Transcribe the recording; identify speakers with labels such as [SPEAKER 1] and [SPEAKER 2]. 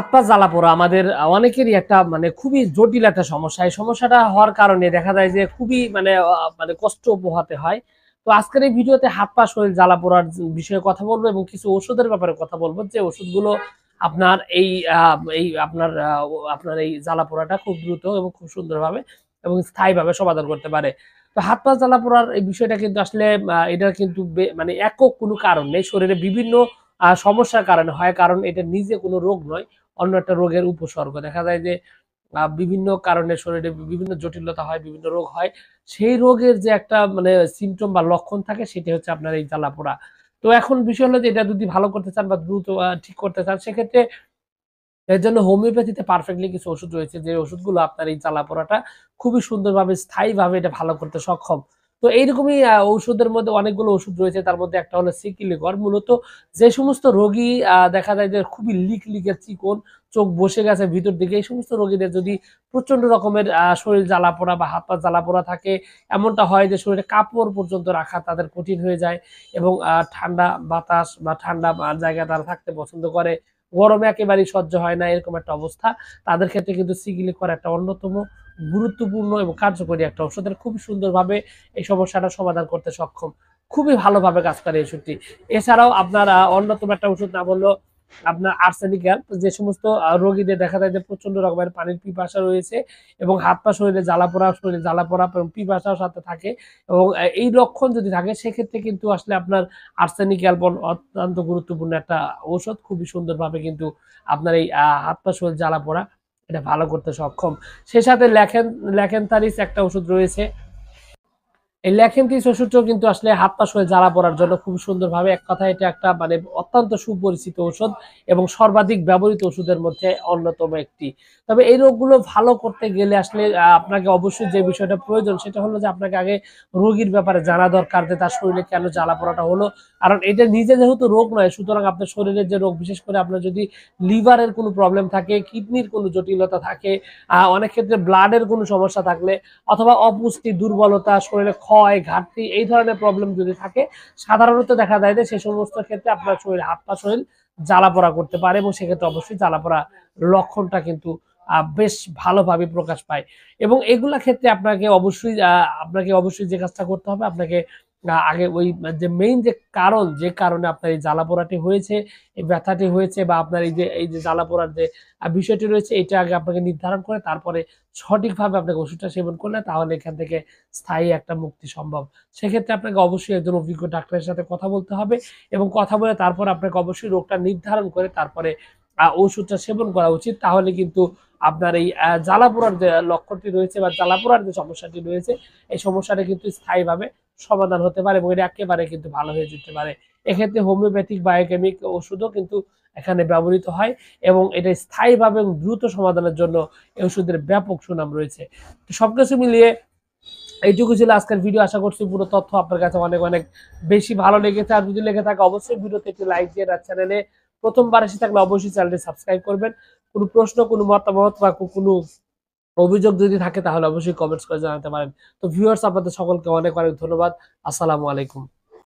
[SPEAKER 1] হাত পা জ্বালা পোড়া আমাদের অনেকেরই একটা মানে খুবই জটিল একটা সমস্যা। এই সমস্যাটা হওয়ার কারণে দেখা যায় যে খুবই মানে কষ্ট পোহাতে হয়। তো আজকের এই ভিডিওতে হাত পা শরীর জ্বালা পোড়ার বিষয়ে কথা বলবো এবং কিছু ওষুধের ব্যাপারে কথা বলবো যে ওষুধগুলো আপনার আপনার এই জ্বালা পোড়াটা খুব দ্রুত এবং খুব সুন্দরভাবে এবং স্থায়ীভাবে সমাধান করতে পারে। তো হাত পা জ্বালা পোড়ার এই বিষয়টা কিন্তু আসলে এটার কিন্তু মানে একক কোনো কারণ নেই। শরীরে বিভিন্ন সমস্যার কারণে হয়, কারণ এটা নিজে কোনো রোগ নয়, অন্য একটা রোগের উপসর্গ। দেখা যায় যে বিভিন্ন কারণে শরীরে বিভিন্ন জটিলতা হয়, বিভিন্ন রোগ হয়। সেই রোগের যে একটা মানে সিম্পটম বা লক্ষণ থাকে সেটি হচ্ছে আপনার এই জ্বালা-পোড়া। তো এখন বিষয় হলো যে এটা যদি ভালো করতে চান বা দ্রুত ঠিক করতে চান, সেক্ষেত্রে এর জন্য হোমিওপ্যাথিতে পারফেক্টলি কিছু ওষুধ রয়েছে, যে ওষুধগুলো আপনার এই জ্বালা-পোড়াটা খুবই সুন্দরভাবে স্থায়ীভাবে এটা ভালো করতে সক্ষম। তো এইরকমই ঔষধের মধ্যে অনেকগুলো ওষুধ রয়েছে। তার মধ্যে একটা হলো সিকিলিগর। মূলত যে সমস্ত রোগী দেখা যায় যে খুবই লিকলিকে চিকন, চোখ বসে গেছে ভিতর দিকে, এই সমস্ত রোগীদের যদি প্রচন্ড রকমের শরীর জ্বালা-পোড়া বা হাত-পা জ্বালা-পোড়া থাকে, এমনটা হয় যে শরীরে কাপড় পর্যন্ত রাখা তাদের কঠিন হয়ে যায় এবং ঠান্ডা বাতাস বা ঠান্ডা জায়গায় তারা থাকতে পছন্দ করে। গরমে একেবারেই সহ্য হয় না, এরকম একটা অবস্থা। তাদের ক্ষেত্রে কিন্তু সিগিলিকর একটা অন্যতম গুরুত্বপূর্ণ এবং কার্যকরী একটা ওষুধ। এরা খুবই সুন্দরভাবে এই সমস্যাটা সমাধান করতে সক্ষম। খুবই ভালোভাবে কাজ করে এই ওষুধটি। এছাড়াও আপনার অন্যতম একটা ওষুধ নাম হলো আপনার আর্সেনিক হেল্প। যে সমস্ত রোগীদের দেখা যায় যে প্রচন্ড রকমের পানির পিপাসা রয়েছে এবং হাত পা শরীরে জ্বালা-পোড়া এবং পিপাসাও সাথে থাকে এবং এই লক্ষণ যদি থাকে, সেক্ষেত্রে কিন্তু আসলে আপনার আর্সেনিক অ্যালবন অত্যন্ত গুরুত্বপূর্ণ একটা ঔষধ। খুবই সুন্দরভাবে কিন্তু আপনার এই হাত পা শরীর জ্বালা-পোড়া এটা ভালো করতে সক্ষম। সেই সাথে ল্যাকেনথারিস একটা ওষুধ রয়েছে। এই ল্যাকেন্থিস ওষুধটাও কিন্তু আসলে হাত পা শরীর জ্বালা পড়ার জন্য খুব সুন্দরভাবে, এক কথায় এটা একটা মানে অত্যন্ত সুপরিচিত ঔষধ এবং সর্বাধিক ব্যবহৃত ওষুধের মধ্যে অন্যতম একটি। তবে এই রোগগুলো ভালো করতে গেলে আসলে আপনাকে অবশ্যই যে বিষয়টা প্রয়োজন সেটা হলো যে আপনাকে আগে রোগীর ব্যাপারে জানা দরকার যে তার শরীরে কেন জ্বালা পোড়াটা হলো। কারণ এটা নিজে যেহেতু রোগ নয়, সুতরাং আপনার শরীরের যে রোগ, বিশেষ করে আপনার যদি লিভারের কোনো প্রবলেম থাকে, কিডনির কোনো জটিলতা থাকে, অনেক ক্ষেত্রে ব্লাডের কোনো সমস্যা থাকলে, অথবা অপুষ্টি, দুর্বলতা, শরীরে ক্ষয়, ঘাটতি, এই ধরনের প্রবলেম যদি থাকে, সাধারণত দেখা যায় যে সে সমস্ত ক্ষেত্রে আপনার শরীর, হাত পা শরীর জ্বালাপোড়া করতে পারে এবং সেক্ষেত্রে অবশ্যই জ্বালাপোড়া লক্ষণটা কিন্তু বেশ ভালোভাবে প্রকাশ পায়। এবং এগুলা ক্ষেত্রে আপনাকে অবশ্যই যে কাজটা করতে হবে, আপনাকে আগে ওই যে মেইন যে কারণ, যে কারণে আপনার এই জ্বালাপোড়াটি হয়েছে, এই ব্যথাটি হয়েছে বা আপনার এই যে জ্বালাপোড়ার যে বিষয়টি রয়েছে, এটা আগে আপনাকে নির্ধারণ করে তারপরে সঠিকভাবে আপনাকে ওষুধটা সেবন করলে তাহলে এখান থেকে স্থায়ী একটা মুক্তি সম্ভব। সেক্ষেত্রে আপনাকে অবশ্যই একজন অভিজ্ঞ ডাক্তারের সাথে কথা বলতে হবে এবং কথা বলে তারপর আপনাকে অবশ্যই রোগটা নির্ধারণ করে তারপরে ওষুধটা সেবন করা উচিত। তাহলে কিন্তু আপনার এই জ্বালাপোড়ার যে লক্ষণটি রয়েছে বা জ্বালাপোড়ার যে সমস্যাটি রয়েছে, এই সমস্যাটা কিন্তু স্থায়ীভাবে সমাধান হতে পারে এবং এটা একেবারে কিন্তু ভালো হয়ে যেতে পারে। এক্ষেত্রে হোমিওপ্যাথিক বায়োকেমিক ওষুধও কিন্তু এখানে ব্যবহৃত হয় এবং এটা স্থায়ীভাবে এবং দ্রুত সমাধানের জন্য এই ওষুধের ব্যাপক সুনাম রয়েছে। তো সবকিছু মিলিয়ে এইটুকু ছিল আজকের ভিডিও। আশা করছি পুরো তথ্য আপনার কাছে অনেক অনেক বেশি ভালো লেগেছে। আর যদি লেগে থাকে অবশ্যই ভিডিওতে একটি লাইক দিয়ে, আর চ্যানেলে প্রথমবার এসে থাকলে অবশ্যই চ্যানেলটি সাবস্ক্রাইব করবেন। কোনো প্রশ্ন, কোনো মতামত বা কোনো অভিযোগ যদি থাকে তাহলে অবশ্যই কমেন্টস করে জানাতে পারেন। তো ভিউয়ার্স, আপনাদের সকলকে অনেক অনেক ধন্যবাদ। আসসালামু আলাইকুম।